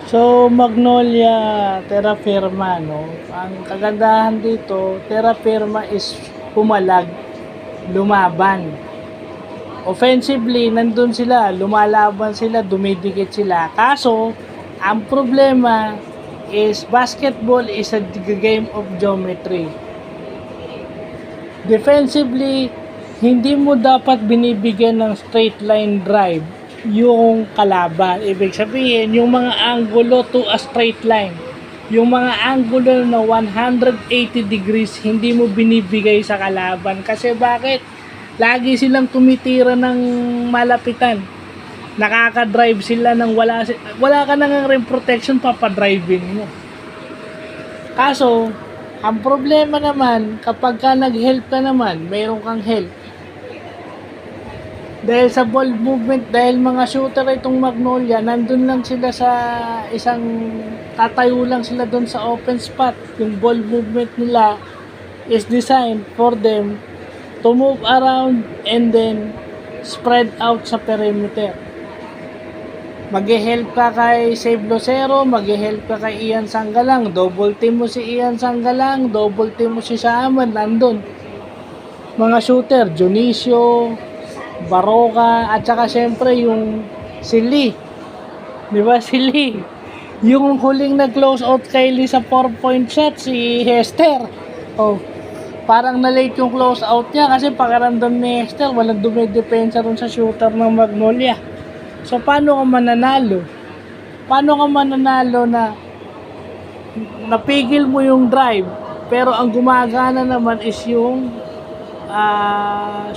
So, Magnolia Terra Firma, no? Ang kagandahan dito, Terra Firma is pumalag, lumaban. Offensively, nandun sila, lumalaban sila, dumidikit sila. Kaso, ang problema is basketball is a game of geometry. Defensively, hindi mo dapat binibigyan ng straight line drive yung kalaban. Ibig sabihin, yung mga angulo to a straight line. Yung mga angulo na 180 degrees, hindi mo binibigay sa kalaban. Kasi bakit? Lagi silang tumitira ng malapitan. Nakaka-drive sila ng wala ka nang rin protection, papadriving mo. Kaso, ang problema naman, kapag ka nag-help ka naman, mayroon kang help. Dahil sa ball movement, dahil mga shooter itong Magnolia, nandun lang sila sa isang, tatayo lang sila doon sa open spot. Yung ball movement nila is designed for them to move around and then spread out sa perimeter. Mag-help ka kay Save Lucero, mag-help ka kay Ian Sanggalang, double team mo si Ian Sanggalang, double team mo si Shaman, nandun. Mga shooter, Junicio, Baroka, at saka syempre yung si Lee. Di ba si Lee? Yung huling nag-close out kay Lee sa 4-point shot, si Hester. Oh, parang na-late yung close out niya kasi pakiramdam ni Hester, walang dumidepensa ron sa shooter ng Magnolia. So, paano ka mananalo? Paano ka mananalo na napigil mo yung drive, pero ang gumagana naman is yung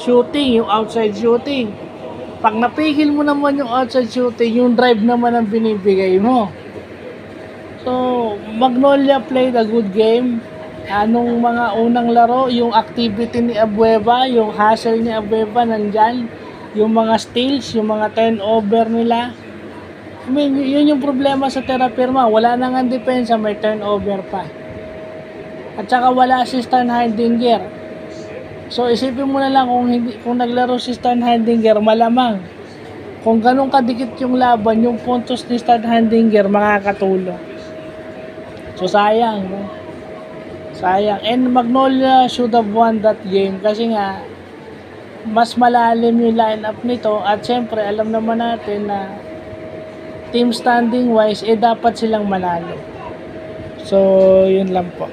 shooting, yung outside shooting. Pag napigil mo naman yung outside shooting, yung drive naman ang binibigay mo. So, Magnolia played a good game. Anong mga unang laro, yung activity ni Abueva, yung hustle ni Abueva nandyan, yung mga steals, yung mga turnover nila. I mean, yun yung problema sa Terra Firma. Wala nang ang depensa, may turnover pa. At saka wala si Stan Hardinger. So isipin mo na lang kung naglaro si Stan Hardinger, malamang kung ganun kadikit yung laban, yung puntos ni Stan Hardinger makakatulong. So sayang, no? Sayang. And Magnolia should have won that game kasi nga mas malalim yung lineup nito at syempre alam naman natin na team standing wise dapat silang manalo. So yun lang po.